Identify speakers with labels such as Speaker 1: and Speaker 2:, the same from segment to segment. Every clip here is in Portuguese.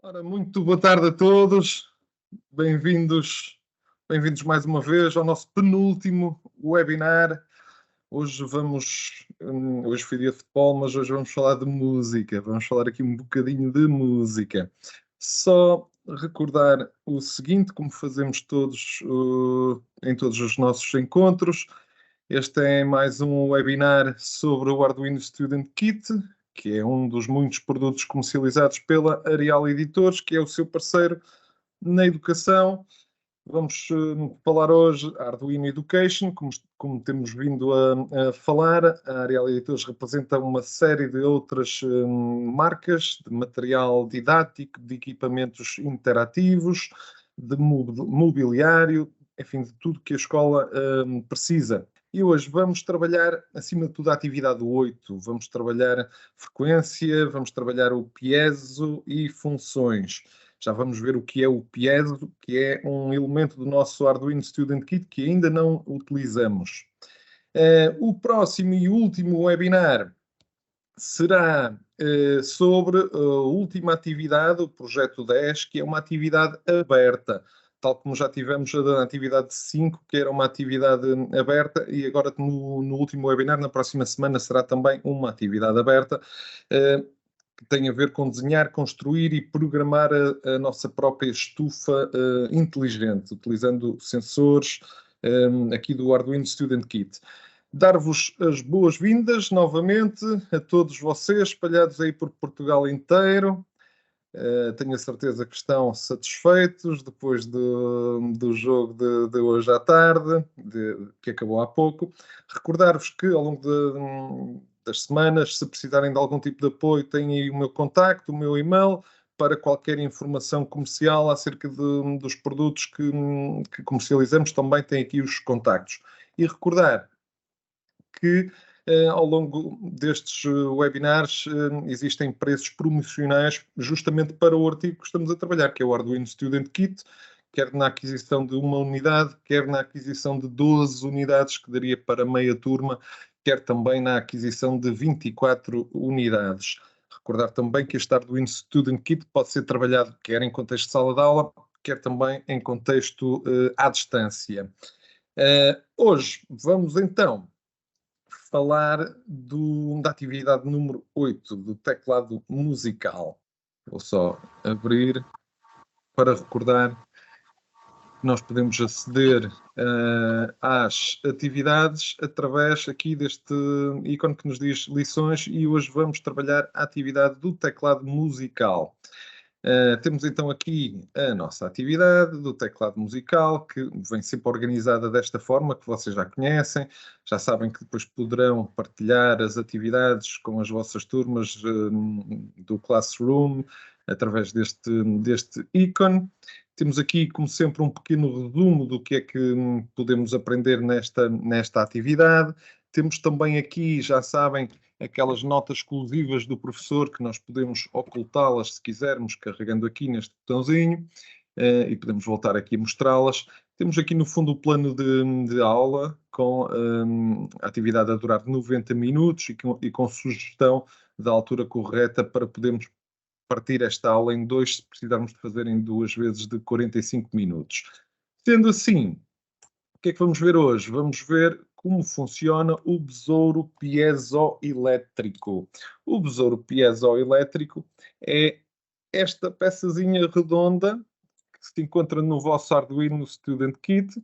Speaker 1: Ora, muito boa tarde a todos, bem-vindos, bem-vindos mais uma vez ao nosso penúltimo webinar. Hoje foi dia de futebol, mas hoje vamos falar de música, vamos falar aqui um bocadinho de música. Só recordar o seguinte, como fazemos todos em todos os nossos encontros, este é mais um webinar sobre o Arduino Student Kit, que é um dos muitos produtos comercializados pela Arial Editores, que é o seu parceiro na educação. Vamos falar hoje Arduino Education, como temos vindo a falar. A Arial Editores representa uma série de outras marcas de material didático, de equipamentos interativos, de mobiliário, enfim, de tudo que a escola precisa. E hoje vamos trabalhar, acima de tudo, a atividade 8. Vamos trabalhar frequência, vamos trabalhar o piezo e funções. Já vamos ver o que é o piezo, que é um elemento do nosso Arduino Student Kit que ainda não utilizamos. O próximo e último webinar será sobre a última atividade, o projeto 10, que é uma atividade aberta, tal como já tivemos a atividade 5, que era uma atividade aberta, e agora no último webinar, na próxima semana, será também uma atividade aberta, que tem a ver com desenhar, construir e programar a nossa própria estufa inteligente, utilizando sensores aqui do Arduino Student Kit. Dar-vos as boas-vindas novamente a todos vocês, espalhados aí por Portugal inteiro. Tenho a certeza que estão satisfeitos depois do jogo de hoje à tarde, que acabou há pouco. Recordar-vos que ao longo das semanas, se precisarem de algum tipo de apoio, têm aí o meu contacto, o meu e-mail, para qualquer informação comercial acerca dos produtos que comercializamos, também tem aqui os contactos. E recordar que ao longo destes webinars existem preços promocionais justamente para o artigo que estamos a trabalhar, que é o Arduino Student Kit, quer na aquisição de uma unidade, quer na aquisição de 12 unidades, que daria para meia turma, quer também na aquisição de 24 unidades. Recordar também que este Arduino Student Kit pode ser trabalhado quer em contexto de sala de aula, quer também em contexto à distância. Hoje vamos então falar da atividade número 8, do teclado musical. Vou só abrir para recordar que nós podemos aceder às atividades através aqui deste ícone que nos diz lições, e hoje vamos trabalhar a atividade do teclado musical. Temos então aqui a nossa atividade do teclado musical, que vem sempre organizada desta forma, que vocês já conhecem, já sabem que depois poderão partilhar as atividades com as vossas turmas do Classroom, através deste ícone. Temos aqui, como sempre, um pequeno resumo do que é que podemos aprender nesta atividade. Temos também aqui, já sabem, aquelas notas exclusivas do professor, que nós podemos ocultá-las se quisermos, carregando aqui neste botãozinho, e podemos voltar aqui a mostrá-las. Temos aqui no fundo o plano de aula, com a atividade a durar 90 minutos e com sugestão da altura correta para podermos partir esta aula em dois, se precisarmos de fazer em 2 vezes de 45 minutos. Sendo assim, o que é que vamos ver hoje? Vamos ver como funciona o besouro piezoelétrico. O besouro piezoelétrico é esta peçazinha redonda que se encontra no vosso Arduino Student Kit,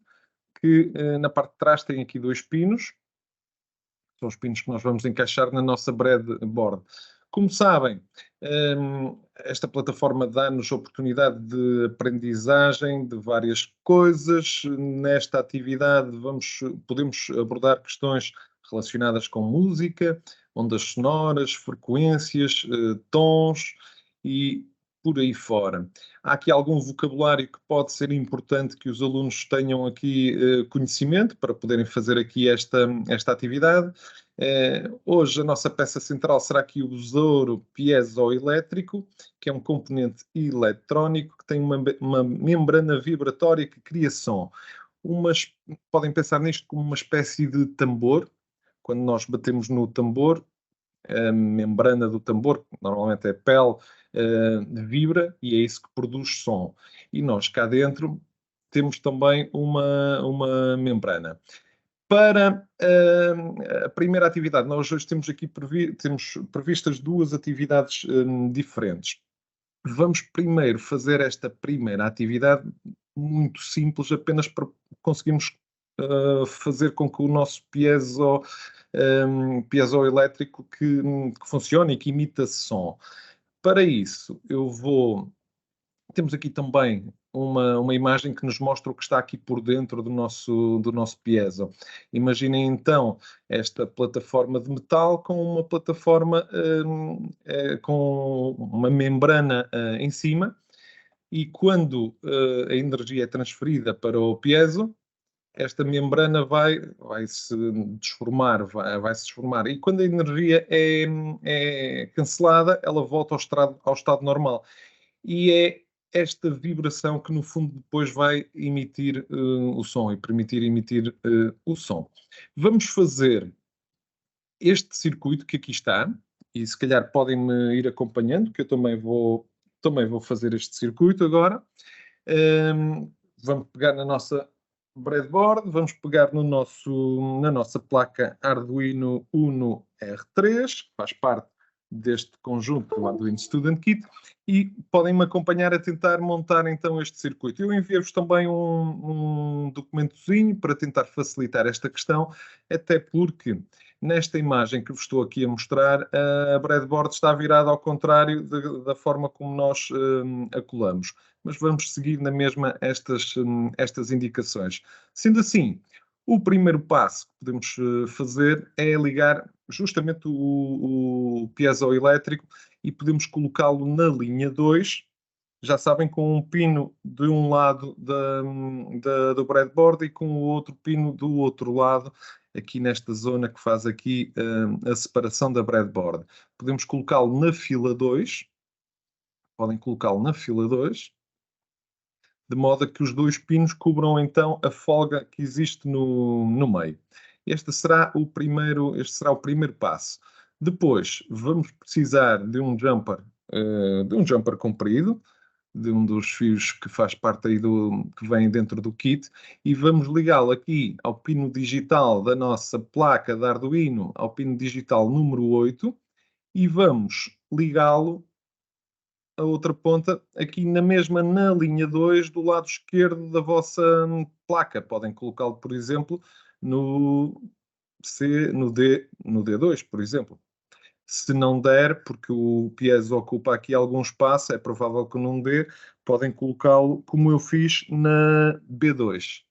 Speaker 1: que na parte de trás tem aqui 2 pinos. São os pinos que nós vamos encaixar na nossa breadboard. Como sabem, esta plataforma dá-nos a oportunidade de aprendizagem de várias coisas. Nesta atividade podemos abordar questões relacionadas com música, ondas sonoras, frequências, tons e por aí fora. Há aqui algum vocabulário que pode ser importante que os alunos tenham aqui conhecimento para poderem fazer aqui esta atividade. Hoje a nossa peça central será aqui o besouro piezoelétrico, que é um componente eletrónico que tem uma membrana vibratória que cria som. Podem pensar nisto como uma espécie de tambor. Quando nós batemos no tambor, a membrana do tambor, que normalmente é pele, vibra e é isso que produz som. E nós cá dentro temos também uma membrana. Para a primeira atividade, nós hoje temos aqui temos previstas duas atividades diferentes. Vamos primeiro fazer esta primeira atividade muito simples, apenas para conseguirmos fazer com que o nosso piezoelétrico que funcione e que imita som. Para isso, temos aqui também uma imagem que nos mostra o que está aqui por dentro do nosso piezo. Imaginem então esta plataforma de metal com uma plataforma com uma membrana em cima, e quando a energia é transferida para o piezo, esta membrana vai se desformar, vai se desformar, e quando a energia é cancelada, ela volta ao estado normal. E é esta vibração que, no fundo, depois vai emitir o som e permitir emitir o som. Vamos fazer este circuito que aqui está, e se calhar podem-me ir acompanhando, que eu também vou fazer este circuito agora. Vamos pegar na nossa breadboard, vamos pegar na nossa placa Arduino Uno R3, que faz parte deste conjunto do Arduino Student Kit, e podem-me acompanhar a tentar montar então este circuito. Eu enviei-vos também um documentozinho para tentar facilitar esta questão, até porque nesta imagem que vos estou aqui a mostrar, a breadboard está virada ao contrário da forma como nós a colamos. Mas vamos seguir na mesma estas indicações. Sendo assim, o primeiro passo que podemos fazer é ligar justamente o piezoelétrico e podemos colocá-lo na linha 2, já sabem, com um pino de um lado do breadboard e com o outro pino do outro lado, aqui nesta zona que faz aqui a separação da breadboard. Podemos colocá-lo na fila 2, podem colocá-lo na fila 2, de modo a que os dois pinos cubram então a folga que existe no meio. Este será o primeiro passo. Depois vamos precisar de um jumper comprido, de um dos fios que faz parte aí que vem dentro do kit, e vamos ligá-lo aqui ao pino digital da nossa placa de Arduino, ao pino digital número 8, e vamos ligá-lo a outra ponta aqui na linha 2 do lado esquerdo da vossa placa. Podem colocá-lo, por exemplo, no D2, por exemplo. Se não der, porque o piezo ocupa aqui algum espaço, é provável que não dê, podem colocá-lo, como eu fiz, na B2.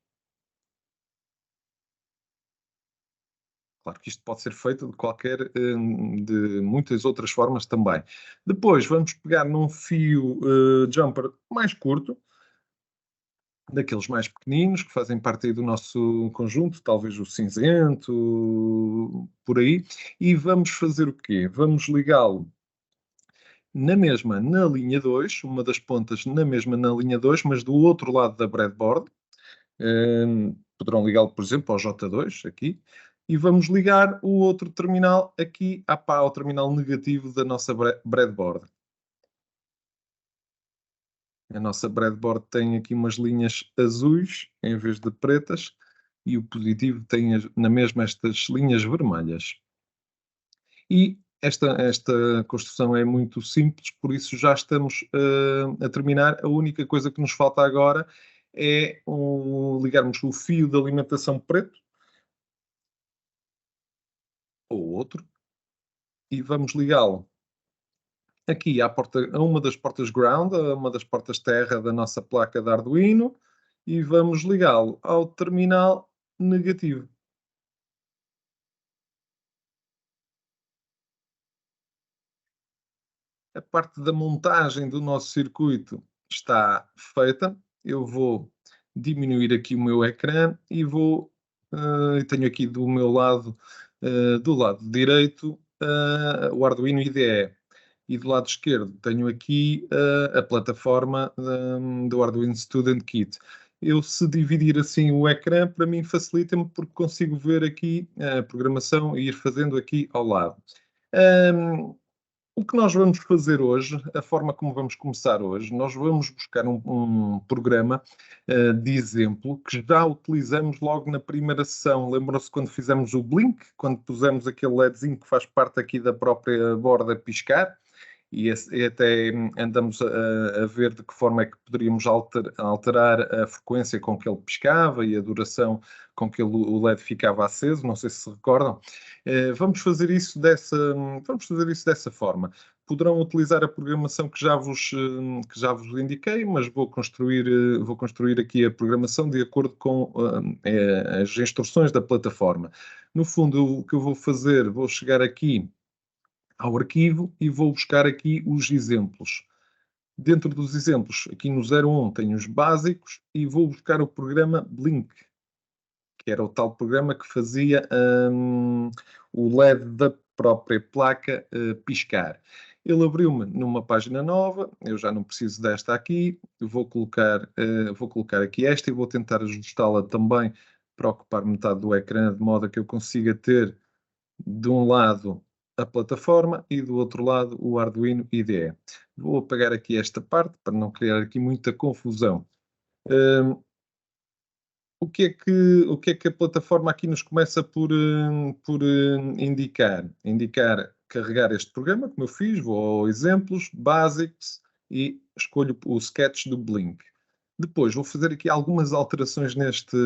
Speaker 1: Claro que isto pode ser feito de muitas outras formas também. Depois vamos pegar num fio jumper mais curto, daqueles mais pequeninos, que fazem parte aí do nosso conjunto, talvez o cinzento, por aí, e vamos fazer o quê? Vamos ligá-lo na linha 2, uma das pontas na linha 2, mas do outro lado da breadboard. Poderão ligá-lo, por exemplo, ao J2, aqui, e vamos ligar o outro terminal aqui ao terminal negativo da nossa breadboard. A nossa breadboard tem aqui umas linhas azuis em vez de pretas, e o positivo tem na mesma estas linhas vermelhas. E esta construção é muito simples, por isso já estamos a terminar. A única coisa que nos falta agora é ligarmos o fio de alimentação preto, ou outro, e vamos ligá-lo aqui a uma das portas ground, a uma das portas terra da nossa placa de Arduino, e vamos ligá-lo ao terminal negativo. A parte da montagem do nosso circuito está feita. Eu vou diminuir aqui o meu ecrã e tenho aqui do meu lado, do lado direito, o Arduino IDE, e do lado esquerdo tenho aqui a plataforma do Arduino Student Kit. Se dividir assim o ecrã, para mim facilita-me, porque consigo ver aqui a programação e ir fazendo aqui ao lado. Hum, o que nós vamos fazer hoje, a forma como vamos começar hoje, nós vamos buscar um programa de exemplo que já utilizamos logo na primeira sessão. Lembram-se quando fizemos o Blink, quando pusemos aquele LEDzinho que faz parte aqui da própria borda piscar? E até andamos a ver de que forma é que poderíamos alterar a frequência com que ele piscava e a duração com que o LED ficava aceso, não sei se se recordam. Vamos fazer isso dessa forma. Poderão utilizar a programação que já vos indiquei, mas vou construir aqui a programação de acordo com as instruções da plataforma. No fundo, o que eu vou fazer, vou chegar aqui ao arquivo e vou buscar aqui os exemplos. Dentro dos exemplos, aqui no 01 tenho os básicos e vou buscar o programa Blink, que era o tal programa que fazia o LED da própria placa piscar. Ele abriu-me numa página nova, eu já não preciso desta aqui, vou colocar aqui esta e vou tentar ajustá-la também para ocupar metade do ecrã, de modo a que eu consiga ter de um lado a plataforma e do outro lado o Arduino IDE. Vou apagar aqui esta parte para não criar aqui muita confusão. Hum, o que é que a plataforma aqui nos começa por indicar? Indicar carregar este programa, como eu fiz, vou ao exemplos, basics e escolho o sketch do Blink. Depois vou fazer aqui algumas alterações neste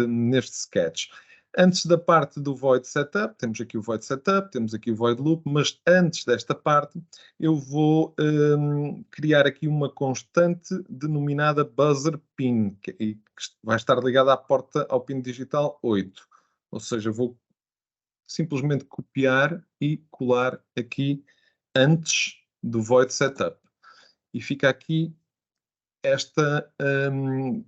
Speaker 1: sketch. Antes da parte do void setup, temos aqui o void setup, temos aqui o void loop, mas antes desta parte eu vou criar aqui uma constante denominada buzzer pin, que vai estar ligada à porta ao pin digital 8. Ou seja, vou simplesmente copiar e colar aqui antes do void setup. E fica aqui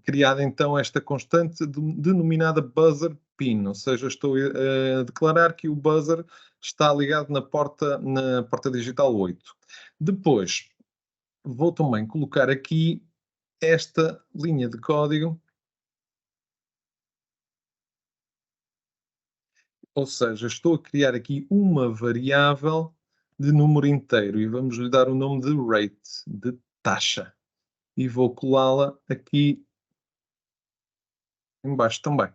Speaker 1: criada então esta constante denominada buzzer pin, ou seja, estou a declarar que o buzzer está ligado na porta digital 8. Depois, vou também colocar aqui esta linha de código, ou seja, estou a criar aqui uma variável de número inteiro e vamos lhe dar o nome de rate, de taxa. E vou colá-la aqui embaixo também.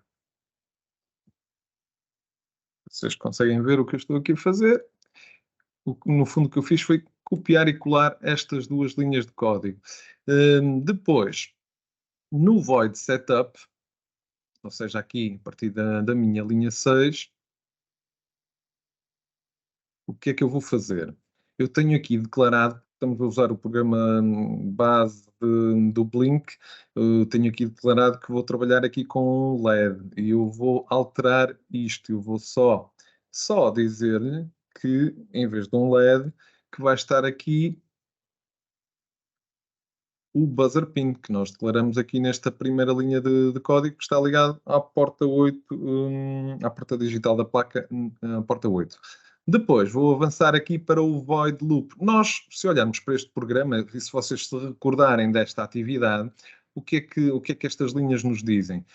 Speaker 1: Vocês conseguem ver o que eu estou aqui a fazer? No fundo, o que eu fiz foi copiar e colar estas duas linhas de código. Depois, no void setup, ou seja, aqui a partir da minha linha 6, o que é que eu vou fazer? Eu tenho aqui declarado, estamos a usar o programa base do Blink, eu tenho aqui declarado que vou trabalhar aqui com um LED e eu vou alterar isto, eu vou só dizer-lhe que em vez de um LED, que vai estar aqui o buzzer pin, que nós declaramos aqui nesta primeira linha de código, que está ligado à porta 8, à porta digital da placa, à porta 8. Depois vou avançar aqui para o void loop. Nós, se olharmos para este programa, e se vocês se recordarem desta atividade, o que é que estas linhas nos dizem?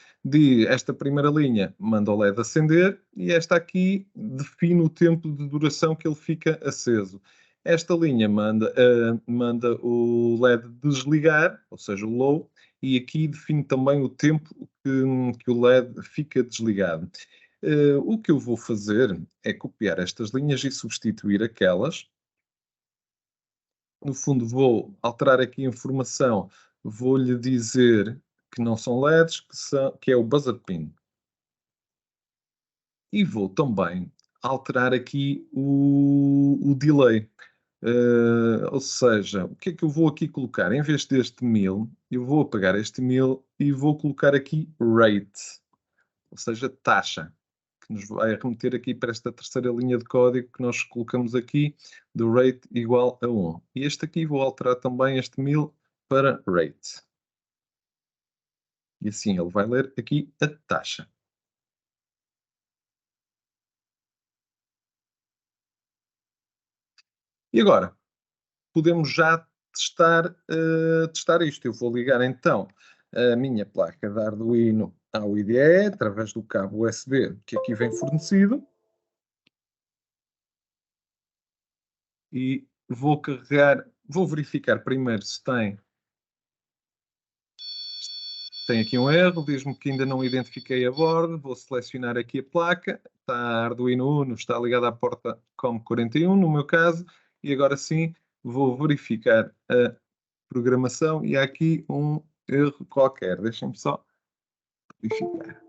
Speaker 1: Esta primeira linha manda o LED acender e esta aqui define o tempo de duração que ele fica aceso. Esta linha manda o LED desligar, ou seja, o low, e aqui define também o tempo que o LED fica desligado. O que eu vou fazer é copiar estas linhas e substituir aquelas. No fundo, vou alterar aqui a informação, vou-lhe dizer que não são LEDs, que é o buzzer pin. E vou também alterar aqui o delay. Ou seja, o que é que eu vou aqui colocar? Em vez deste 1000, eu vou apagar este 1000 e vou colocar aqui rate, ou seja, taxa, que nos vai remeter aqui para esta terceira linha de código que nós colocamos aqui, do rate igual a 1. E este aqui vou alterar também este 1000 para rate. E assim ele vai ler aqui a taxa. E agora, podemos já testar isto. Eu vou ligar então a minha placa de Arduino ao IDE através do cabo USB que aqui vem fornecido. e vou carregar, vou verificar primeiro se tem aqui um erro, diz-me que ainda não identifiquei a borda, vou selecionar aqui a placa, está a Arduino Uno, está ligada à porta COM41, no meu caso, e agora sim vou verificar a programação e há aqui um erro qualquer. Deixem-me só verificar.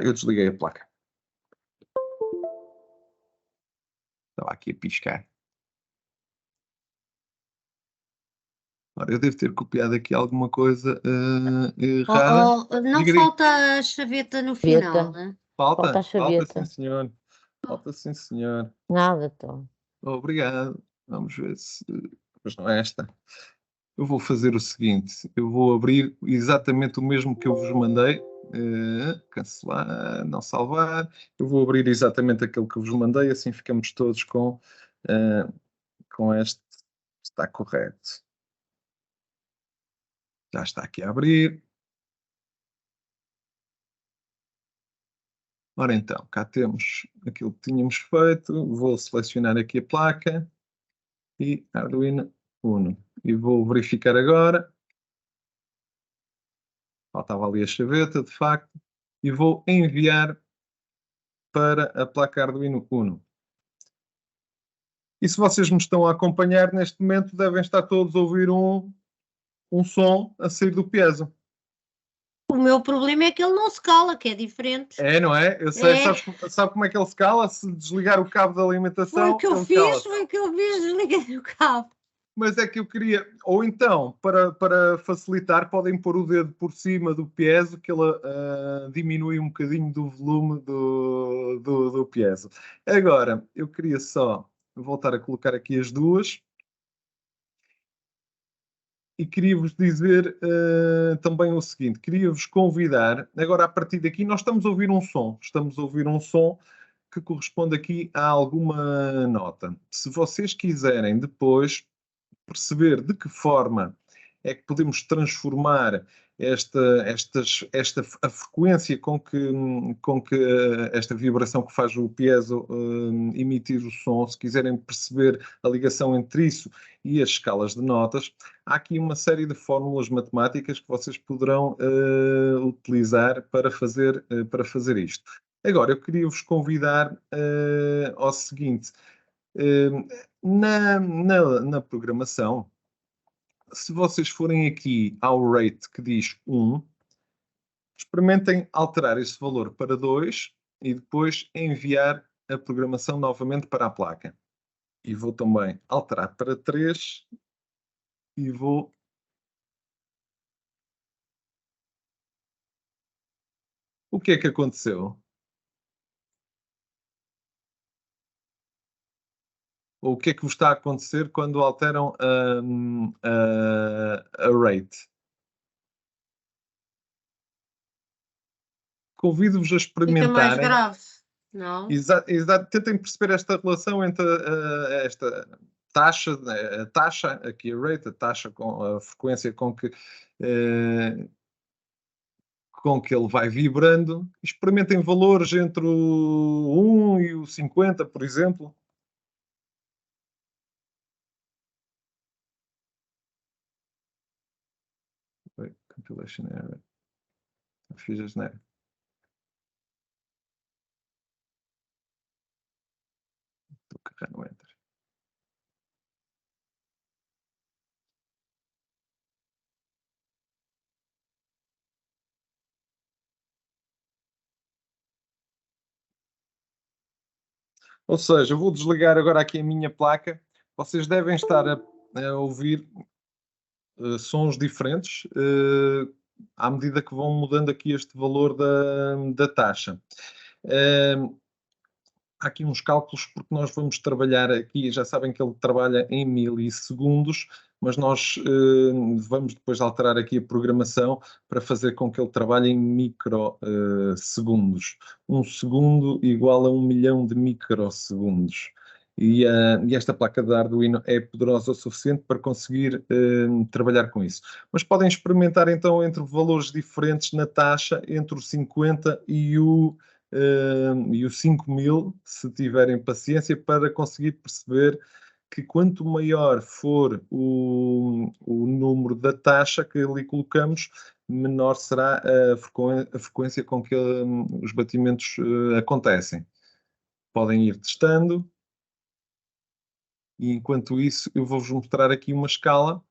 Speaker 1: Eu desliguei a placa. Estava aqui a piscar. Ora, eu devo ter copiado aqui alguma coisa errada.
Speaker 2: Não
Speaker 1: Diga.
Speaker 2: falta a chaveta no final, né?
Speaker 1: Falta?
Speaker 3: a
Speaker 1: Falta,
Speaker 3: chaveta.
Speaker 1: sim, senhor. Falta, sim, senhor.
Speaker 3: Nada, então.
Speaker 1: Obrigado. Vamos ver se... Pois não é esta. Eu vou fazer o seguinte. Eu vou abrir exatamente o mesmo que eu vos mandei. Cancelar, não salvar. Eu vou abrir exatamente aquele que eu vos mandei, assim ficamos todos com este. Está correto. Já está aqui a abrir. Ora então, cá temos aquilo que tínhamos feito. Vou selecionar aqui a placa e Arduino Uno. E vou verificar agora. Faltava ali a chaveta, de facto. E vou enviar para a placa Arduino Uno. E se vocês me estão a acompanhar neste momento, devem estar todos a ouvir um som a sair do piezo.
Speaker 2: O meu problema é que ele não se cala, que é diferente.
Speaker 1: É, não é? Eu sei,
Speaker 2: É.
Speaker 1: sabe como é que ele se cala? Se desligar o cabo de alimentação,
Speaker 2: Foi o que eu
Speaker 1: ele
Speaker 2: fiz,
Speaker 1: cala-se.
Speaker 2: foi o que eu fiz, desliguei o cabo.
Speaker 1: Mas é que eu queria, ou então, para facilitar, podem pôr o dedo por cima do piezo, que ele diminui um bocadinho do volume do piezo. Agora, eu queria só voltar a colocar aqui as duas. E queria-vos dizer também o seguinte, queria-vos convidar, agora a partir daqui nós estamos a ouvir um som que corresponde aqui a alguma nota. Se vocês quiserem depois perceber de que forma é que podemos transformar a frequência com que esta vibração que faz o piezo emitir o som, se quiserem perceber a ligação entre isso e as escalas de notas, há aqui uma série de fórmulas matemáticas que vocês poderão utilizar para fazer isto. Agora, eu queria vos convidar ao seguinte, na programação, se vocês forem aqui ao rate que diz 1, experimentem alterar esse valor para 2 e depois enviar a programação novamente para a placa. E vou também alterar para 3 e vou... O que é que aconteceu? Ou o que é que vos está a acontecer quando alteram a rate? Convido-vos a
Speaker 2: Fica mais
Speaker 1: experimentarem.
Speaker 2: grave, não?
Speaker 1: Exato. Tentem perceber esta relação entre esta taxa, aqui a rate, a taxa com a frequência com que ele vai vibrando. Experimentem valores entre o 1 e o 50, por exemplo. Compilation error. Fiz a geneira. Estou a carregar no enter. Ou seja, eu vou desligar agora aqui a minha placa. Vocês devem estar a ouvir sons diferentes à medida que vão mudando aqui este valor da taxa. Há aqui uns cálculos, porque nós vamos trabalhar aqui, já sabem que ele trabalha em milissegundos, mas nós vamos depois alterar aqui a programação para fazer com que ele trabalhe em microsegundos. 1 segundo igual a 1 milhão de microsegundos. E esta placa de Arduino é poderosa o suficiente para conseguir trabalhar com isso. Mas podem experimentar então entre valores diferentes na taxa, entre os 50 e o 5.000, se tiverem paciência, para conseguir perceber que quanto maior for o número da taxa que ali colocamos, menor será a frequência com que os batimentos acontecem. Podem ir testando. E enquanto isso, eu vou-vos mostrar aqui uma escala.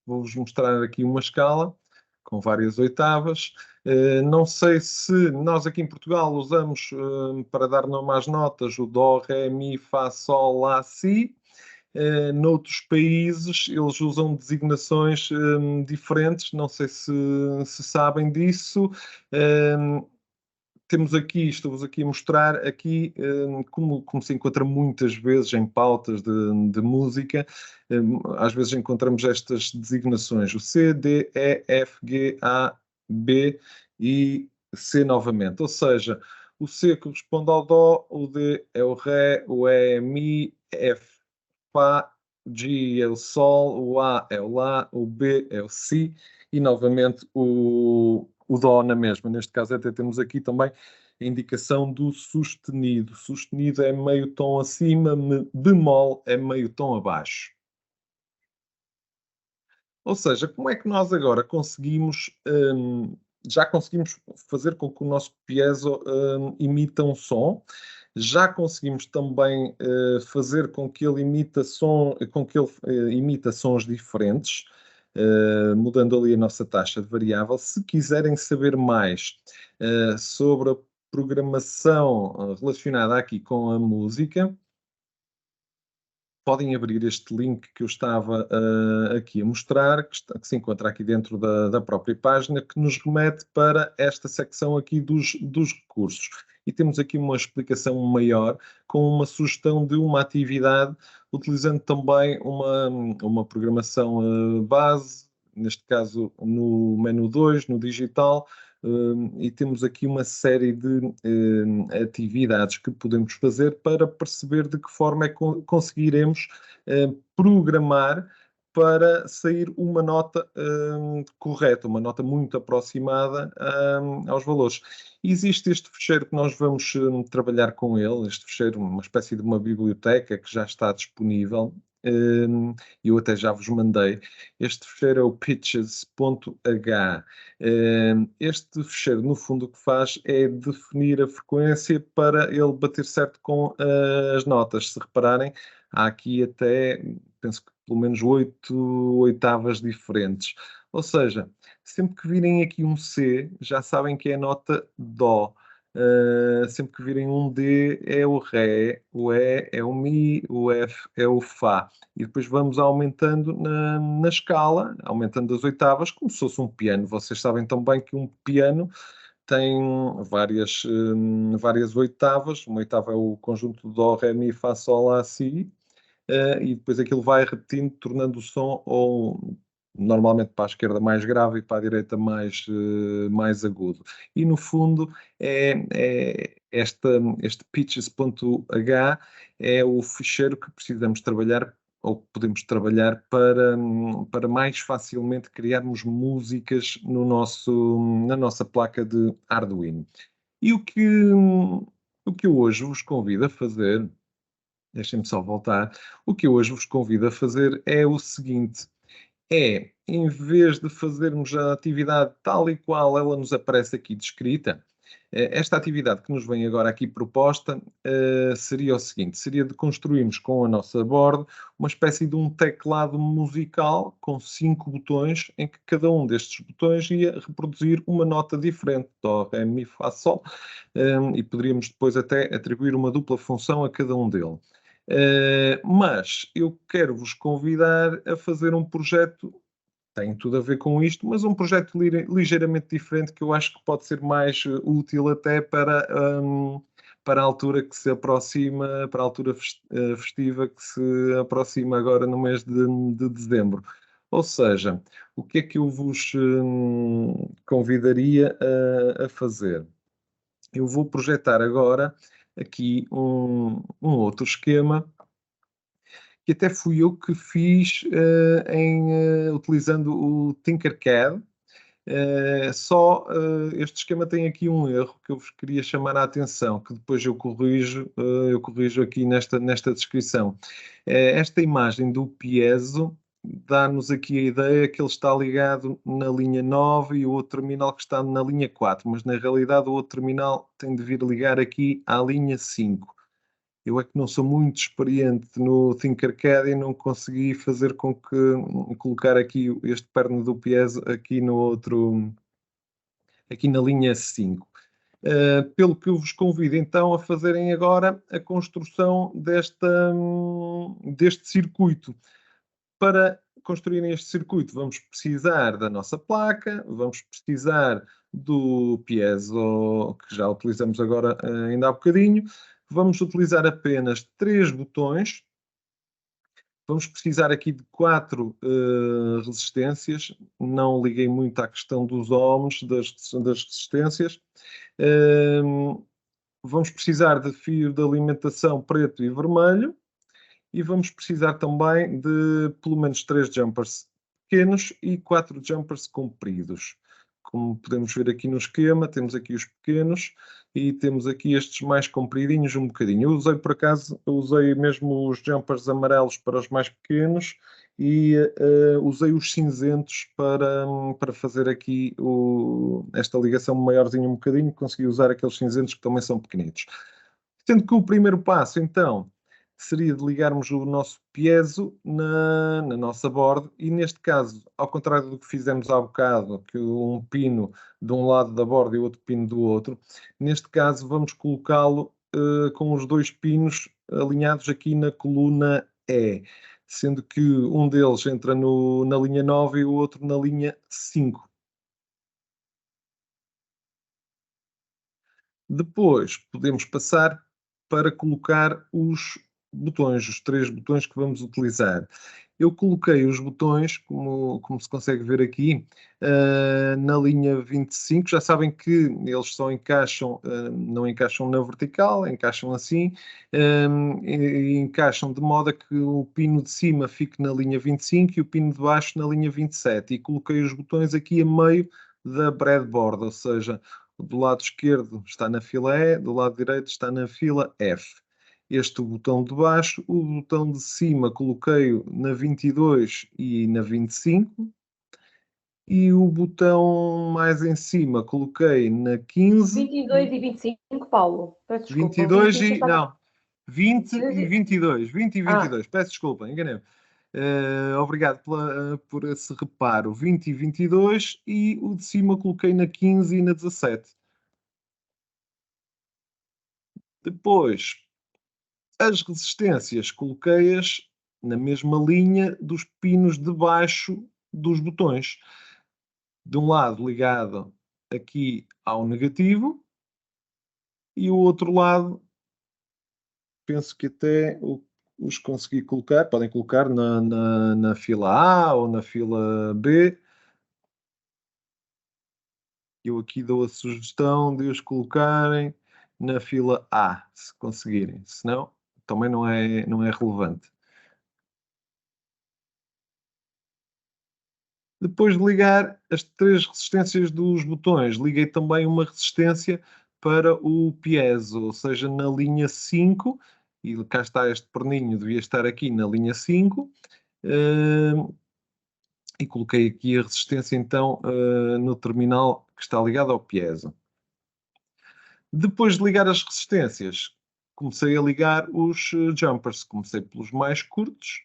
Speaker 1: Vou-vos mostrar aqui uma escala com várias oitavas. Não sei se nós aqui em Portugal usamos, para dar nome às notas, o Dó, Ré, Mi, Fá, Sol, Lá, Si. Noutros países eles usam designações diferentes, não sei se sabem disso. Temos aqui, estou-vos aqui a mostrar aqui, como se encontra muitas vezes em pautas de música, às vezes encontramos estas designações, o C, D, E, F, G, A, B e C novamente, ou seja, o C corresponde ao Dó, o D é o Ré, o E é Mi, F, Fá, G é o Sol, o A é o Lá, o B é o Si e novamente o Dó na mesma. Neste caso até temos aqui também a indicação do sustenido. Sustenido é meio tom acima, bemol é meio tom abaixo. Ou seja, como é que nós agora conseguimos, já conseguimos fazer com que o nosso piezo imita um som, já conseguimos também fazer com que ele imita sons diferentes, mudando ali a nossa taxa de variável. Se quiserem saber mais sobre a programação relacionada aqui com a música, podem abrir este link que eu estava aqui a mostrar, que se encontra aqui dentro da própria página, que nos remete para esta secção aqui dos recursos. E temos aqui uma explicação maior, com uma sugestão de uma atividade, utilizando também uma programação base, neste caso no menu 2, no digital, e temos aqui uma série de atividades que podemos fazer para perceber de que forma é que conseguiremos programar para sair uma nota correta, uma nota muito aproximada aos valores. Existe este fecheiro que nós vamos trabalhar com ele, este fecheiro, uma espécie de uma biblioteca que já está disponível, eu até já vos mandei. Este fecheiro é o pitches.h. Este fecheiro, no fundo, o que faz é definir a frequência para ele bater certo com as notas. Se repararem, há aqui até, penso que pelo menos 8 oitavas diferentes. Ou seja, sempre que virem aqui um C, já sabem que é a nota Dó. Sempre que virem um D é o Ré, o E é o Mi, o F é o Fá. E depois vamos aumentando na escala, aumentando as oitavas, como se fosse um piano. Vocês sabem também que um piano tem várias oitavas. Uma oitava é o conjunto Dó, Ré, Mi, Fá, Sol, Lá, Si. E depois aquilo vai repetindo, tornando o som ou normalmente para a esquerda mais grave e para a direita mais agudo. E no fundo este pitches.h é o ficheiro que precisamos trabalhar ou que podemos trabalhar para mais facilmente criarmos músicas na nossa placa de Arduino. E o que eu hoje vos convido a fazer, deixem-me só voltar. O que eu hoje vos convido a fazer é o seguinte: em vez de fazermos a atividade tal e qual ela nos aparece aqui descrita, esta atividade que nos vem agora aqui proposta seria o seguinte: seria de construirmos com a nossa board uma espécie de um teclado musical com 5 botões, em que cada um destes botões ia reproduzir uma nota diferente, Dó, Ré, Mi, Fá, Sol, e poderíamos depois até atribuir uma dupla função a cada um deles. Mas eu quero vos convidar a fazer um projeto, tem tudo a ver com isto, mas um projeto ligeiramente diferente, que eu acho que pode ser mais útil até para a altura que se aproxima, para a altura festiva que se aproxima agora no mês de dezembro. Ou seja, o que é que eu vos convidaria a fazer? eu vou projetar agora aqui um outro esquema que até fui eu que fiz utilizando o Tinkercad. Este esquema tem aqui um erro que eu vos queria chamar a atenção, que depois eu corrijo aqui nesta descrição. Esta imagem do piezo dá-nos aqui a ideia que ele está ligado na linha 9 e o outro terminal que está na linha 4, mas na realidade o outro terminal tem de vir ligar aqui à linha 5. Eu é que não sou muito experiente no Tinkercad e não consegui fazer com que colocar aqui este perno do piezo aqui no outro, aqui na linha 5. Pelo que eu vos convido então a fazerem agora a construção deste circuito. Para construírem este circuito vamos precisar da nossa placa, vamos precisar do piezo que já utilizamos agora ainda há bocadinho, vamos utilizar apenas 3 botões, vamos precisar aqui de 4 resistências, não liguei muito à questão dos ohms, das resistências. Vamos precisar de fio de alimentação preto e vermelho e vamos precisar também de pelo menos 3 jumpers pequenos e 4 jumpers compridos. Como podemos ver aqui no esquema, temos aqui os pequenos e temos aqui estes mais compridinhos um bocadinho. Eu usei mesmo os jumpers amarelos para os mais pequenos e usei os cinzentos para fazer aqui esta ligação maiorzinha um bocadinho. Consegui usar aqueles cinzentos que também são pequenitos. Sendo que o primeiro passo, então, seria de ligarmos o nosso piezo na nossa board e neste caso, ao contrário do que fizemos há bocado, que um pino de um lado da board e outro pino do outro, neste caso vamos colocá-lo com os 2 pinos alinhados aqui na coluna E, sendo que um deles entra na linha 9 e o outro na linha 5. Depois podemos passar para colocar os botões, os 3 botões que vamos utilizar. Eu coloquei os botões, como se consegue ver aqui, na linha 25. Já sabem que eles só encaixam, não encaixam na vertical, encaixam assim, e encaixam de modo a que o pino de cima fique na linha 25 e o pino de baixo na linha 27. E coloquei os botões aqui a meio da breadboard, ou seja, do lado esquerdo está na fila E, do lado direito está na fila F. Este o botão de baixo, o botão de cima coloquei-o na 22 e na 25 e o botão mais em cima coloquei na 15,
Speaker 3: 22 e 25, Paulo. Peço desculpa.
Speaker 1: 22
Speaker 3: 25
Speaker 1: e...
Speaker 3: estava...
Speaker 1: não, 20 e 22, 20 e 22, peço desculpa, enganei-me. Obrigado por esse reparo. 20 e 22 e o de cima coloquei na 15 e na 17. Depois, as resistências coloquei-as na mesma linha dos pinos de baixo dos botões. De um lado ligado aqui ao negativo e o outro lado, penso que até os consegui colocar, podem colocar na fila A ou na fila B. Eu aqui dou a sugestão de os colocarem na fila A, se conseguirem. Se não, também não é relevante. Depois de ligar as 3 resistências dos botões, liguei também uma resistência para o piezo, ou seja, na linha 5, e cá está este perninho, devia estar aqui na linha 5, e coloquei aqui a resistência então no terminal que está ligado ao piezo. Depois de ligar as resistências, comecei a ligar os jumpers. Comecei pelos mais curtos,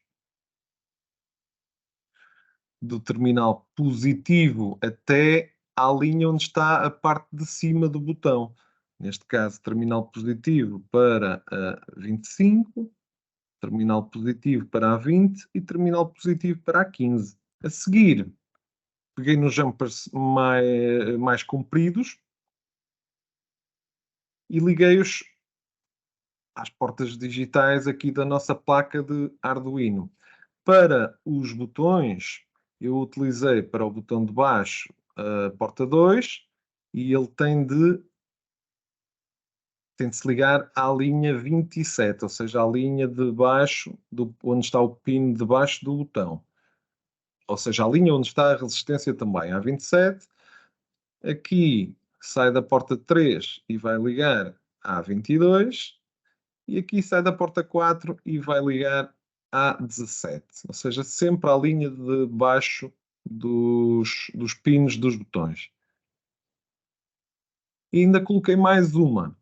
Speaker 1: do terminal positivo até à linha onde está a parte de cima do botão. Neste caso, terminal positivo para a 25, terminal positivo para a 20 e terminal positivo para a 15. A seguir, peguei nos jumpers mais compridos e liguei-os às portas digitais aqui da nossa placa de Arduino. Para os botões, eu utilizei para o botão de baixo a porta 2 e ele tem de tem de se ligar à linha 27, ou seja, à linha de baixo, onde está o pino de baixo do botão. Ou seja, a linha onde está a resistência também, a 27. Aqui sai da porta 3 e vai ligar à 22. E aqui sai da porta 4 e vai ligar à 17. Ou seja, sempre à linha de baixo dos pinos dos botões. E ainda coloquei mais uma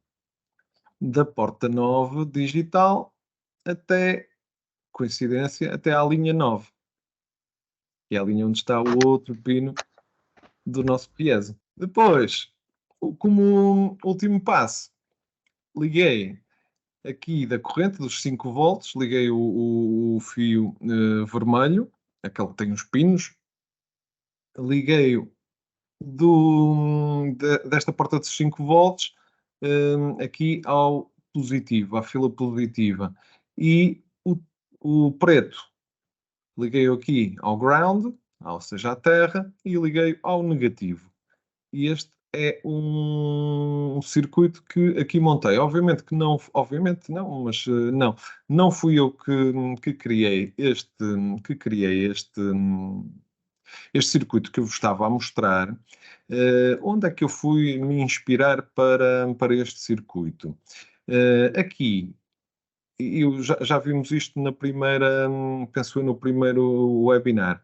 Speaker 1: da porta 9 digital até, coincidência, até à linha 9. Que é a linha onde está o outro pino do nosso piezo. Depois, como último passo, liguei aqui da corrente dos 5 volts, liguei o fio vermelho, aquele que tem os pinos, liguei-o desta porta dos 5 volts aqui ao positivo, à fila positiva. E o preto liguei aqui ao ground, ou seja, à terra, e liguei ao negativo. E este é um circuito que aqui montei. Obviamente não, mas não fui eu que criei este circuito que eu vos estava a mostrar. Onde é que eu fui me inspirar para este circuito? Aqui, já vimos isto na primeira, penso eu, no primeiro webinar.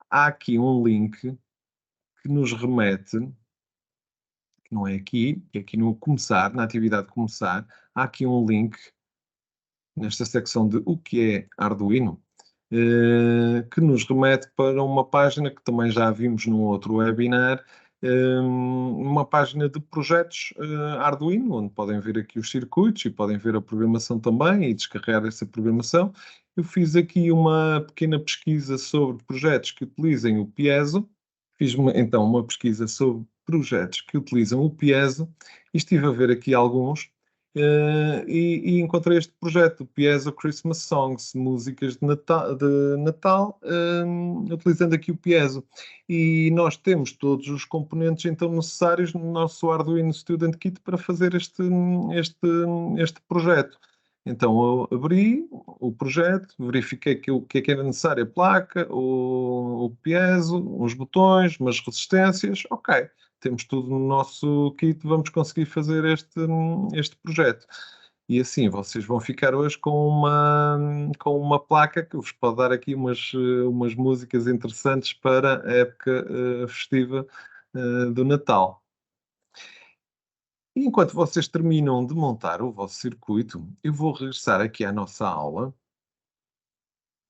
Speaker 1: Há aqui um link que nos remete, que não é aqui, é aqui no começar, na atividade começar, há aqui um link nesta secção de o que é Arduino, que nos remete para uma página que também já vimos num outro webinar, uma página de projetos Arduino, onde podem ver aqui os circuitos e podem ver a programação também e descarregar essa programação. Eu fiz aqui uma pequena pesquisa sobre projetos que utilizem o piezo. Fiz então uma pesquisa sobre projetos que utilizam o piezo e estive a ver aqui alguns e encontrei este projeto, o Piezo Christmas Songs, músicas de Natal, utilizando aqui o piezo. E nós temos todos os componentes então necessários no nosso Arduino Student Kit para fazer este projeto. Então eu abri o projeto, verifiquei o que é que era necessário, a placa, o piezo, os botões, umas resistências, ok. Temos tudo no nosso kit, vamos conseguir fazer este projeto. E assim vocês vão ficar hoje com uma placa que vos pode dar aqui umas músicas interessantes para a época festiva do Natal. E enquanto vocês terminam de montar o vosso circuito, eu vou regressar aqui à nossa aula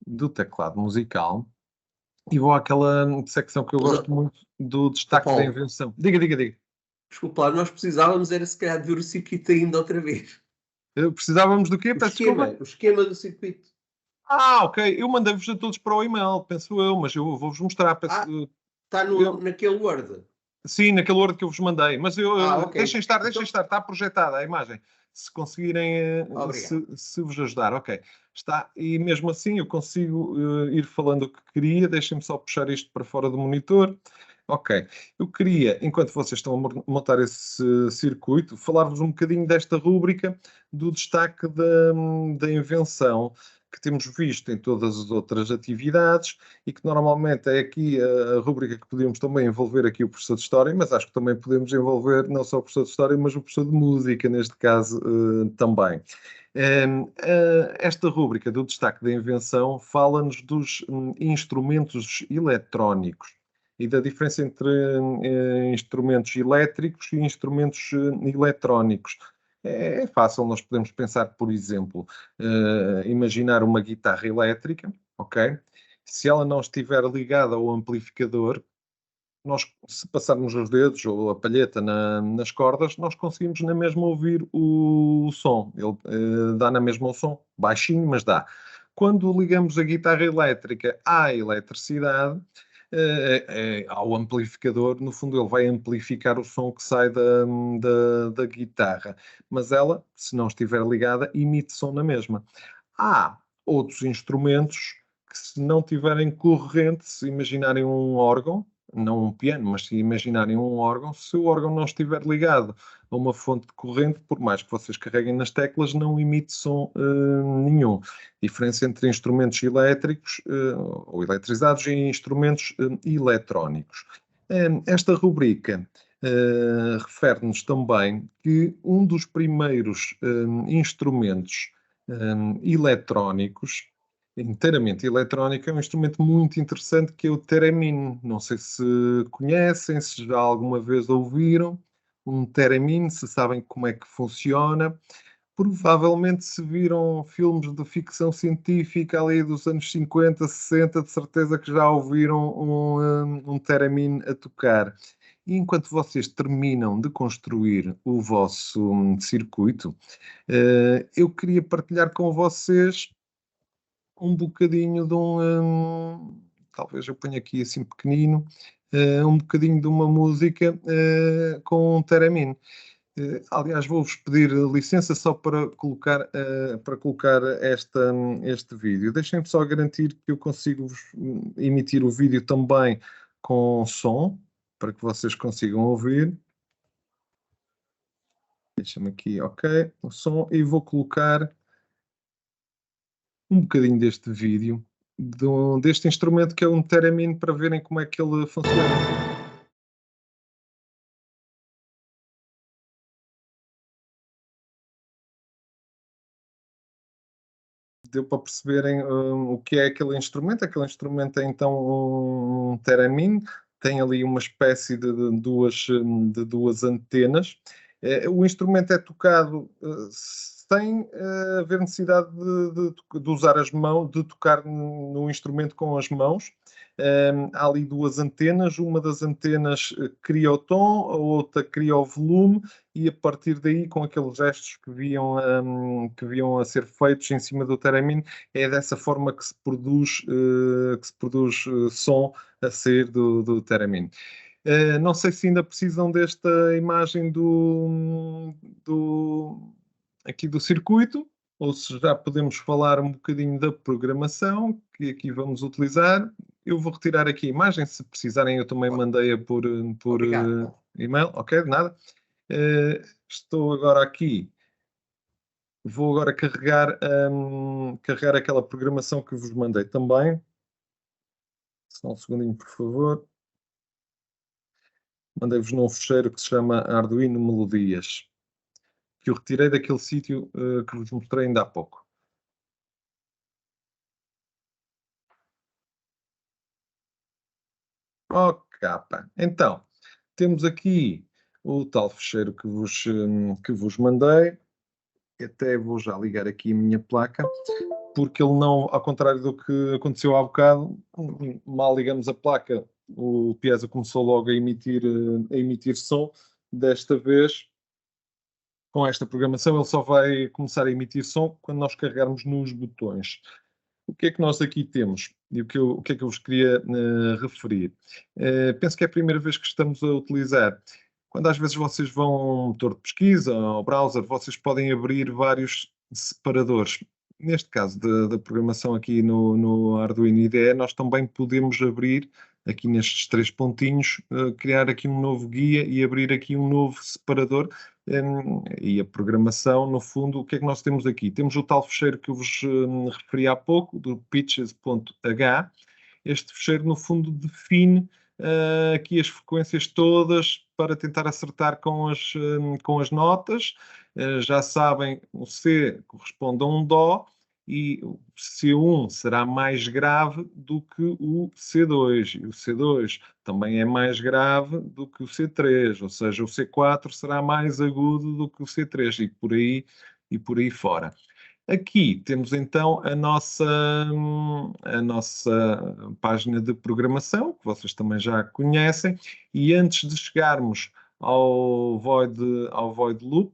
Speaker 1: do teclado musical e vou àquela secção que eu gosto muito do destaque da invenção. Diga.
Speaker 4: Desculpa lá, nós precisávamos era se calhar de ver o circuito ainda outra vez.
Speaker 1: Precisávamos do quê?
Speaker 4: O esquema do circuito.
Speaker 1: Ok. Eu mandei-vos a todos para o e-mail, penso eu, mas eu vou-vos mostrar.
Speaker 4: Está naquele Word?
Speaker 1: Sim, naquele Word que eu vos mandei. Mas
Speaker 4: okay.
Speaker 1: Deixem estar. Está projetada a imagem. Se conseguirem, se vos ajudar, ok. Está, e mesmo assim eu consigo ir falando o que queria. Deixem-me só puxar isto para fora do monitor. Ok. Eu queria, enquanto vocês estão a montar esse circuito, falar-vos um bocadinho desta rúbrica do destaque da invenção que temos visto em todas as outras atividades e que normalmente é aqui a rúbrica que podíamos também envolver aqui o professor de História, mas acho que também podemos envolver não só o professor de História, mas o professor de Música, neste caso também. Esta rúbrica do destaque da invenção fala-nos dos instrumentos eletrónicos e da diferença entre instrumentos elétricos e instrumentos eletrónicos. É fácil, nós podemos pensar, por exemplo, imaginar uma guitarra elétrica, ok? Se ela não estiver ligada ao amplificador, nós, se passarmos os dedos ou a palheta nas cordas, nós conseguimos na mesma ouvir o som. Ele dá na mesma o som, baixinho, mas dá. Quando ligamos a guitarra elétrica à eletricidade, ao amplificador, no fundo ele vai amplificar o som que sai da guitarra, mas ela, se não estiver ligada, emite som na mesma. Há outros instrumentos que, se não tiverem corrente, se imaginarem um órgão, não um piano, mas se imaginarem um órgão, se o órgão não estiver ligado a uma fonte de corrente, por mais que vocês carreguem nas teclas, não emite som nenhum. Diferença entre instrumentos elétricos ou eletrizados e instrumentos eletrónicos. Esta rubrica refere-nos também que um dos primeiros instrumentos eletrónicos, inteiramente eletrónico, é um instrumento muito interessante que é o theremin. Não sei se conhecem, se já alguma vez ouviram um theremin, se sabem como é que funciona. Provavelmente se viram filmes de ficção científica ali dos anos 50, 60, de certeza que já ouviram um theremin a tocar. E enquanto vocês terminam de construir o vosso circuito, eu queria partilhar com vocês um bocadinho de talvez eu ponha aqui assim pequenino, um bocadinho de uma música com um theremin. Aliás, vou-vos pedir licença só para colocar este vídeo. Deixem-me só garantir que eu consigo emitir o vídeo também com som, para que vocês consigam ouvir. Deixa-me aqui, ok, o som, e vou colocar um bocadinho deste vídeo, deste instrumento que é um theremin, para verem como é que ele funciona. Deu para perceberem o que é aquele instrumento. Aquele instrumento é então um theremin, tem ali uma espécie de duas antenas. O instrumento é tocado sem haver necessidade de usar as mãos, de tocar no instrumento com as mãos. Há ali duas antenas, uma das antenas cria o tom, a outra cria o volume, e a partir daí, com aqueles gestos que viam a ser feitos em cima do theremin, é dessa forma que se produz som a sair do theremin. Não sei se ainda precisam desta imagem aqui do circuito, ou se já podemos falar um bocadinho da programação que aqui vamos utilizar. Eu vou retirar aqui a imagem, se precisarem eu também mandei-a por e-mail, ok, de nada. Estou agora aqui, vou agora carregar aquela programação que vos mandei também. Só um segundinho, por favor. Mandei-vos num fecheiro que se chama Arduino Melodias, que eu retirei daquele sítio que vos mostrei ainda há pouco. Ok, então, temos aqui o tal fecheiro que vos mandei. Até vou já ligar aqui a minha placa, porque ele não, ao contrário do que aconteceu há bocado, mal ligamos a placa, o piezo começou logo a emitir som. Desta vez, com esta programação, ele só vai começar a emitir som quando nós carregarmos nos botões. O que é que nos aqui temos? E o que é que eu vos queria referir? Penso que é a primeira vez que estamos a utilizar. Quando às vezes vocês vão a um motor de pesquisa, ao browser, vocês podem abrir vários separadores. Neste caso da programação aqui no Arduino IDE, nós também podemos abrir, aqui nestes três pontinhos, criar aqui um novo guia e abrir aqui um novo separador. E a programação, no fundo, o que é que nós temos aqui? Temos o tal fecheiro que eu vos referi há pouco, do pitches.h. Este fecheiro, no fundo, define aqui as frequências todas para tentar acertar com as notas. Já sabem, o C corresponde a um Dó, e o C1 será mais grave do que o C2, e o C2 também é mais grave do que o C3, ou seja, o C4 será mais agudo do que o C3, e por aí fora. Aqui temos então a nossa página de programação, que vocês também já conhecem, e antes de chegarmos ao void loop,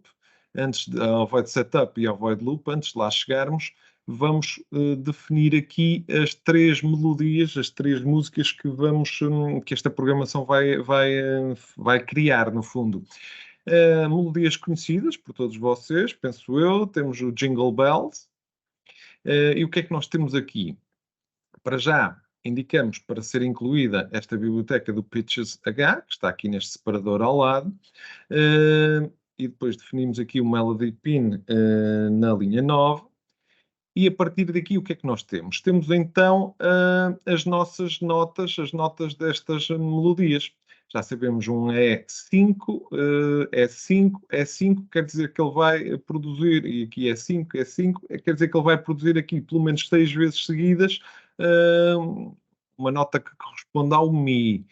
Speaker 1: ao void setup e ao void loop, antes de lá chegarmos, vamos definir aqui as três melodias, as três músicas que esta programação vai criar, no fundo. Melodias conhecidas por todos vocês, penso eu. Temos o Jingle Bells. E o que é que nós temos aqui? Para já, indicamos para ser incluída esta biblioteca do Pitches H, que está aqui neste separador ao lado, e depois definimos aqui o Melody Pin na linha 9, e a partir daqui o que é que nós temos? Temos então as nossas notas, as notas destas melodias. Já sabemos um E5, E5, E5, quer dizer que ele vai produzir, e aqui E5, E5, quer dizer que ele vai produzir aqui pelo menos 6 vezes seguidas uma nota que corresponde ao Mi,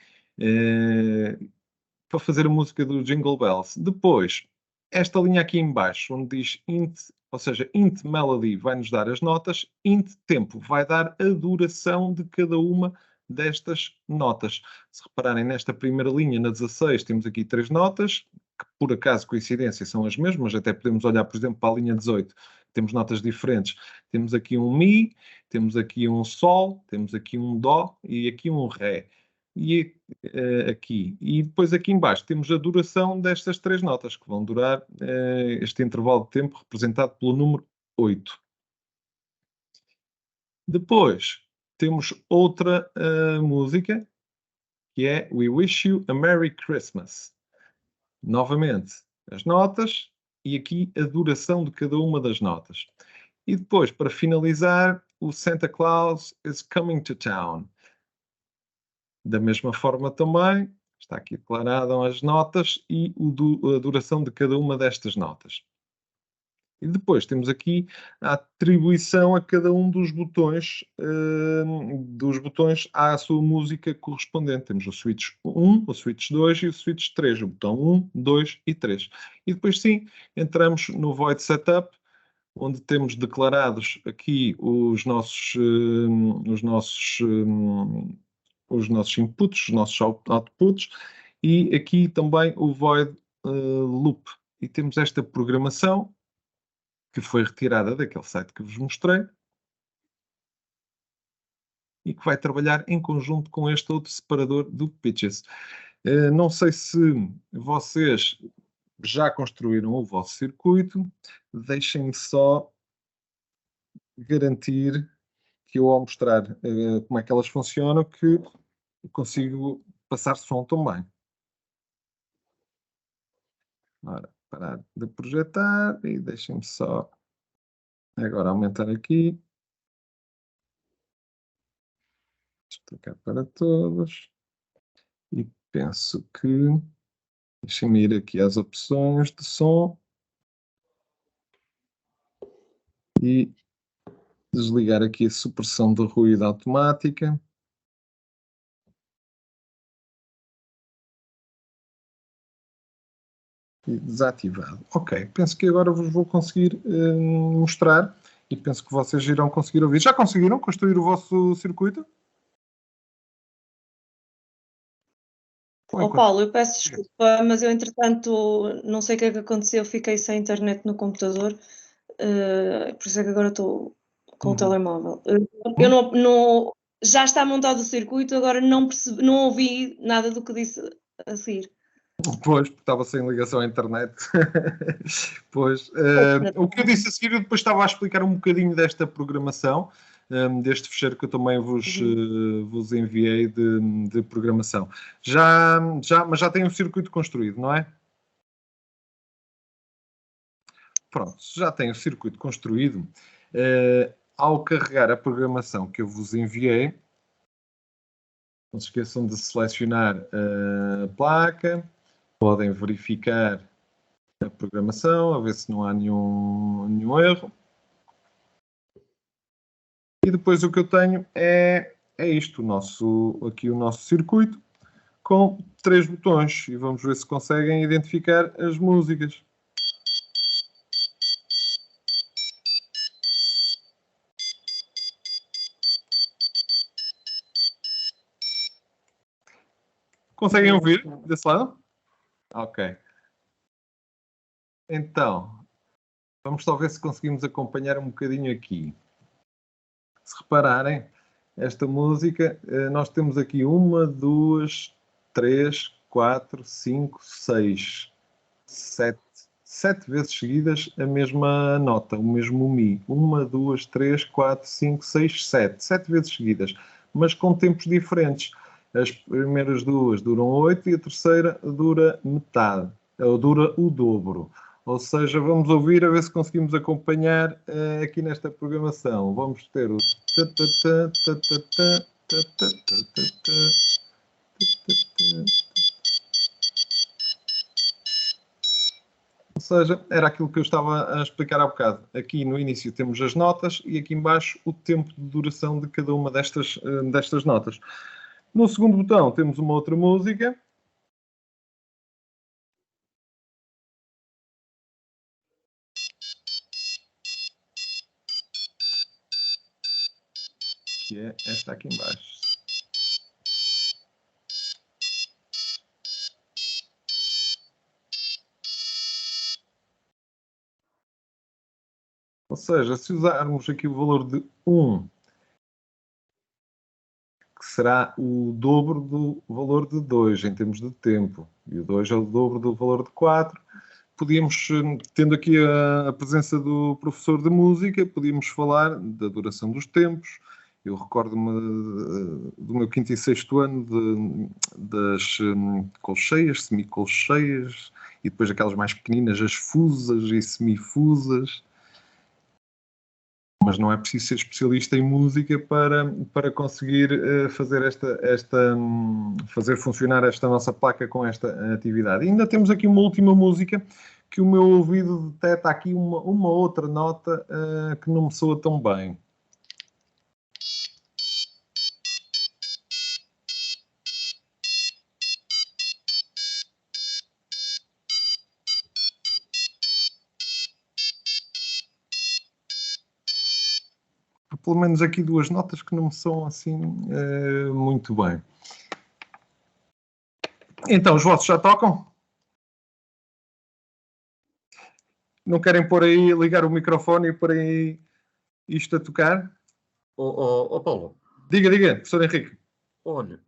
Speaker 1: para fazer a música do Jingle Bells. Depois, esta linha aqui em baixo, onde diz int, ou seja, int melody vai nos dar as notas, int tempo vai dar a duração de cada uma destas notas. Se repararem nesta primeira linha, na 16, temos aqui 3 notas, que por acaso, coincidência, são as mesmas, até podemos olhar, por exemplo, para a linha 18, temos notas diferentes. Temos aqui um Mi, temos aqui um Sol, temos aqui um Dó e aqui um Ré. E aqui. E depois aqui em baixo temos a duração destas 3 notas, que vão durar este intervalo de tempo representado pelo número 8. Depois temos outra música, que é We Wish You a Merry Christmas. Novamente, as notas e aqui a duração de cada uma das notas. E depois, para finalizar, o Santa Claus is Coming to Town. Da mesma forma também, está aqui declarado as notas e a duração de cada uma destas notas. E depois temos aqui a atribuição a cada um dos botões à sua música correspondente. Temos o switch 1, o switch 2 e o switch 3, o botão 1, 2 e 3. E depois sim, entramos no Void Setup, onde temos declarados aqui os nossos inputs, os nossos outputs, e aqui também o void loop. E temos esta programação que foi retirada daquele site que vos mostrei e que vai trabalhar em conjunto com este outro separador do Pitches. Não sei se vocês já construíram o vosso circuito, deixem-me só garantir que eu, ao mostrar como é que elas funcionam, que consigo passar som também. Ora, parar de projetar e deixem-me só agora aumentar aqui. Explicar para todos. E penso que... Deixem-me ir aqui às opções de som. E desligar aqui a supressão de ruído automática. E desativado. Ok, penso que agora vos vou conseguir mostrar e penso que vocês irão conseguir ouvir. Já conseguiram construir o vosso circuito?
Speaker 5: Paulo, eu peço desculpa, mas eu entretanto não sei o que é que aconteceu, fiquei sem internet no computador, por isso é que agora estou com o telemóvel. Eu não, já está montado o circuito, agora não ouvi nada do que disse a seguir.
Speaker 1: Pois, porque estava sem ligação à internet. Pois, o que eu disse a seguir, eu depois estava a explicar um bocadinho desta programação, deste fecheiro que eu também vos enviei de programação. Mas já tem um circuito construído, não é? Pronto, já tem o circuito construído. Ao carregar a programação que eu vos enviei, não se esqueçam de selecionar a placa. Podem verificar a programação, a ver se não há nenhum erro. E depois o que eu tenho é isto, aqui o nosso circuito, com 3 botões. E vamos ver se conseguem identificar as músicas. Conseguem ouvir desse lado? Ok. Então, vamos só ver se conseguimos acompanhar um bocadinho aqui. Se repararem, esta música, nós temos aqui 1, 2, 3, 4, 5, 6, 7 vezes seguidas a mesma nota, o mesmo Mi. 1, 2, 3, 4, 5, 6, 7. 7 vezes seguidas. mas com tempos diferentes. As primeiras duas duram 8 e a terceira dura metade, ou dura o dobro. Ou seja, vamos ouvir a ver se conseguimos acompanhar aqui nesta programação. Vamos ter o ou seja, era aquilo que eu estava a explicar há bocado. Aqui no início temos as notas e aqui embaixo o tempo de duração de cada uma destas notas. No segundo botão temos uma outra música. Que é esta aqui embaixo. Ou seja, se usarmos aqui o valor de 1, que será o dobro do valor de 2 em termos de tempo, e o 2 é o dobro do valor de 4, podíamos, tendo aqui a presença do professor de música, podíamos falar da duração dos tempos. Eu recordo-me do meu quinto e sexto ano das colcheias, semicolcheias, e depois aquelas mais pequeninas, as fusas e semifusas. Mas não é preciso ser especialista em música para conseguir fazer funcionar esta nossa placa com esta atividade. E ainda temos aqui uma última música que o meu ouvido detecta aqui uma outra nota que não me soa tão bem. Pelo menos aqui duas notas que não me são assim muito bem. Então, os vossos já tocam? Não querem pôr aí, ligar o microfone e pôr aí isto a tocar?
Speaker 6: Paulo,
Speaker 1: Diga, professor Henrique.
Speaker 6: olha,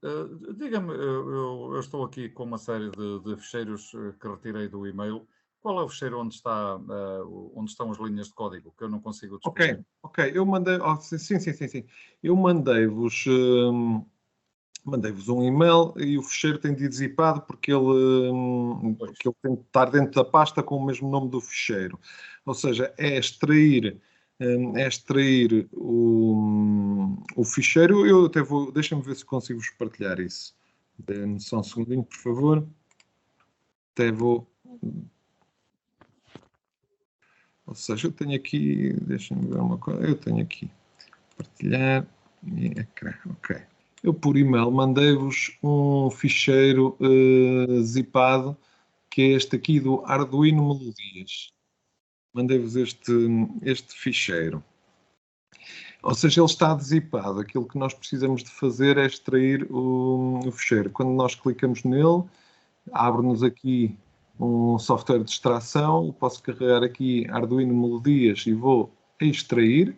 Speaker 6: diga-me, eu estou aqui com uma série de ficheiros que retirei do e-mail. Qual é o ficheiro onde estão as linhas de código, que eu não consigo descobrir?
Speaker 1: Ok. Eu mandei... Oh, sim. Eu mandei-vos um e-mail e o ficheiro tem de ir zipado porque ele tem de estar dentro da pasta com o mesmo nome do ficheiro. Ou seja, é extrair o ficheiro. Eu até vou... Deixem-me ver se consigo-vos partilhar isso. Dê-me só um segundinho, por favor. Até vou... Ou seja, eu tenho aqui, deixem-me ver uma coisa, eu tenho aqui, partilhar, ecrã, ok. Eu por e-mail mandei-vos um ficheiro zipado, que é este aqui do Arduino Melodias. Mandei-vos este ficheiro. Ou seja, ele está zipado. Aquilo que nós precisamos de fazer é extrair o ficheiro. Quando nós clicamos nele, abre-nos aqui um software de extração. Eu posso carregar aqui Arduino Melodias e vou extrair.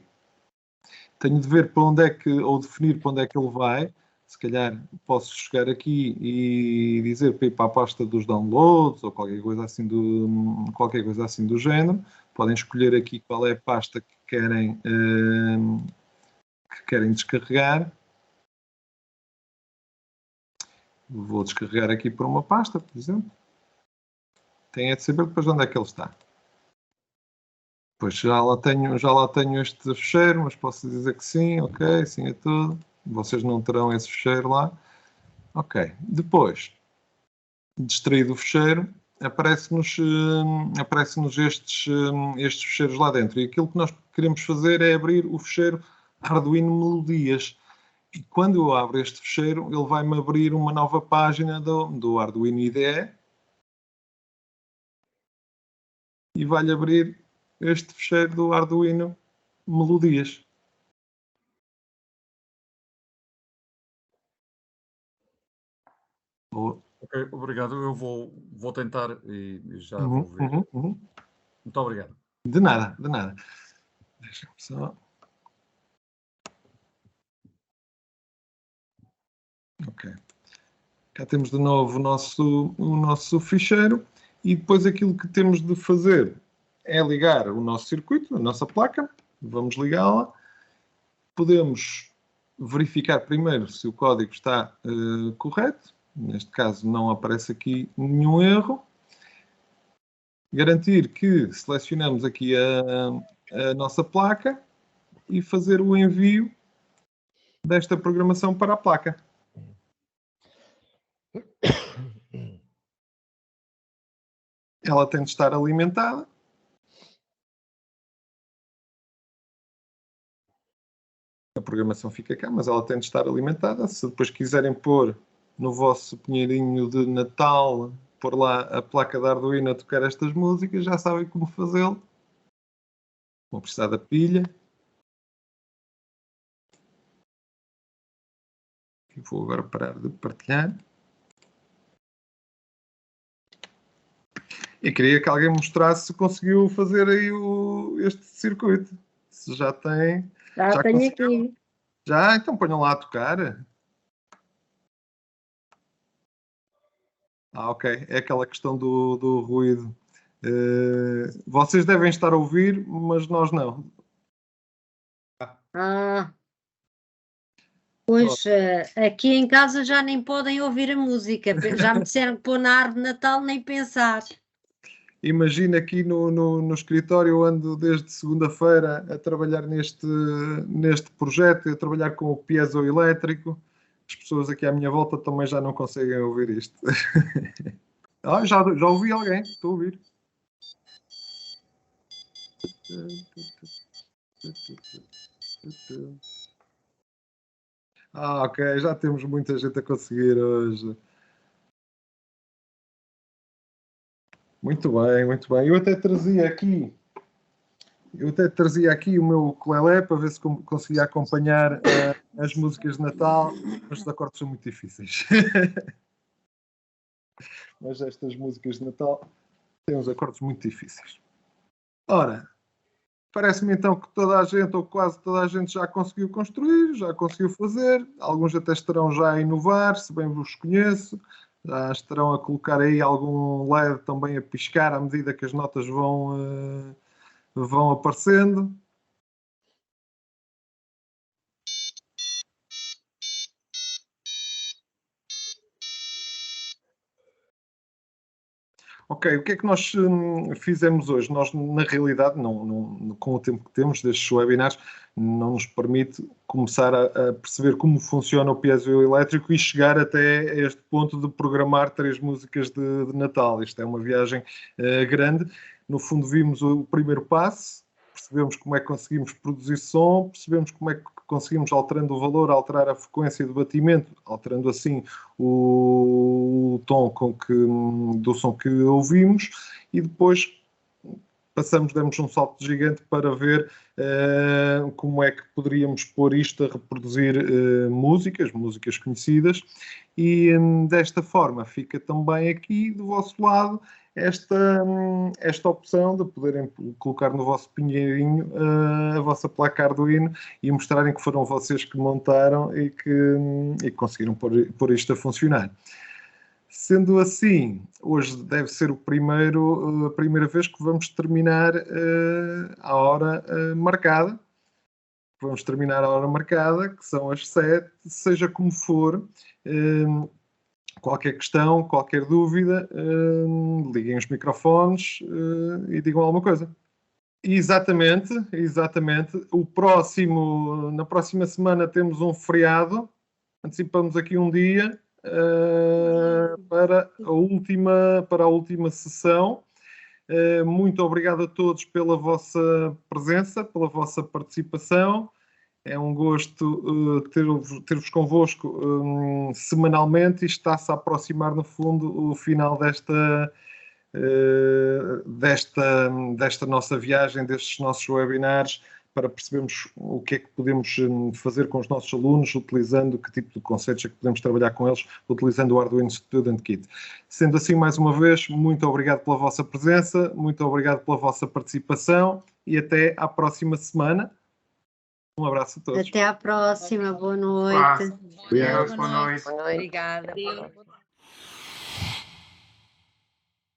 Speaker 1: Tenho de ver para onde é que, ou definir para onde é que ele vai. Se calhar posso chegar aqui e dizer para ir para a pasta dos downloads ou qualquer coisa assim do género. Podem escolher aqui qual é a pasta que querem descarregar. Vou descarregar aqui para uma pasta, por exemplo. Tem de saber depois onde é que ele está. Pois já lá tenho este ficheiro, mas posso dizer que sim, ok, sim é tudo. Vocês não terão esse ficheiro lá. Ok. Depois de extraído o ficheiro, aparece-nos estes ficheiros lá dentro. E aquilo que nós queremos fazer é abrir o ficheiro Arduino Melodias. E quando eu abro este ficheiro, ele vai-me abrir uma nova página do Arduino IDE. E vai-lhe abrir este ficheiro do Arduino Melodias.
Speaker 6: Ok, obrigado. Eu vou tentar e já vou ver. Muito obrigado.
Speaker 1: De nada. Deixa-me só... Ok. Cá temos de novo o nosso ficheiro e depois aquilo que temos de fazer é ligar o nosso circuito, a nossa placa. Vamos ligá-la. Podemos verificar primeiro se o código está correto. Neste caso não aparece aqui nenhum erro. Garantir que selecionamos aqui a nossa placa e fazer o envio desta programação para a placa. Ela tem de estar alimentada. A programação fica cá, mas ela tem de estar alimentada. Se depois quiserem pôr no vosso pinheirinho de Natal, pôr lá a placa da Arduino a tocar estas músicas, já sabem como fazê-lo. Vão precisar da pilha. E vou agora parar de partilhar. E queria que alguém mostrasse se conseguiu fazer aí este circuito. Se já tem...
Speaker 2: Já tenho aqui.
Speaker 1: Já? Então ponham lá a tocar. Ok. É aquela questão do ruído. Vocês devem estar a ouvir, mas nós não.
Speaker 2: Pois, aqui em casa já nem podem ouvir a música. Já me disseram que pôr na árvore de Natal, nem pensar.
Speaker 1: Imagina aqui no escritório, eu ando desde segunda-feira a trabalhar neste projeto, a trabalhar com o piezoelétrico. As pessoas aqui à minha volta também já não conseguem ouvir isto. Já ouvi alguém, estou a ouvir. Ok, já temos muita gente a conseguir hoje. Muito bem, muito bem. Eu até trazia aqui o meu ukulele para ver se conseguia acompanhar as músicas de Natal, mas os acordes são muito difíceis. Mas estas músicas de Natal têm uns acordes muito difíceis. Ora, parece-me então que toda a gente, ou quase toda a gente, já conseguiu construir, já conseguiu fazer. Alguns até estarão já a inovar, se bem vos conheço. Já estarão a colocar aí algum LED também a piscar à medida que as notas vão aparecendo. Ok, o que é que nós fizemos hoje? Nós, na realidade, com o tempo que temos destes webinars, não nos permite começar a perceber como funciona o piezoelétrico e chegar até este ponto de programar 3 músicas de Natal. Isto é uma viagem grande. No fundo, vimos o primeiro passo, percebemos como é que conseguimos produzir som, percebemos como é que conseguimos, alterando o valor, alterar a frequência do batimento, alterando assim o tom do som que ouvimos, e depois demos um salto gigante para ver como é que poderíamos pôr isto a reproduzir músicas conhecidas, e desta forma fica também aqui do vosso lado esta opção de poderem colocar no vosso pinheirinho a vossa placa Arduino e mostrarem que foram vocês que montaram e que conseguiram pôr isto a funcionar. Sendo assim, hoje deve ser a primeira vez que vamos terminar a hora marcada. Vamos terminar a hora marcada, que são as 7, seja como for. Qualquer questão, qualquer dúvida, liguem os microfones e digam alguma coisa. Exatamente. Na próxima semana temos um feriado. Antecipamos aqui um dia para a última sessão. Muito obrigado a todos pela vossa presença, pela vossa participação. É um gosto ter-vos convosco semanalmente, e está-se a aproximar, no fundo, o final desta nossa viagem, destes nossos webinars, para percebermos o que é que podemos fazer com os nossos alunos, utilizando que tipo de conceitos é que podemos trabalhar com eles, utilizando o Arduino Student Kit. Sendo assim, mais uma vez, muito obrigado pela vossa presença, muito obrigado pela vossa participação, e até à próxima semana. Um abraço a todos.
Speaker 2: Até à próxima. Boa noite.
Speaker 6: Boa noite.
Speaker 2: Obrigada.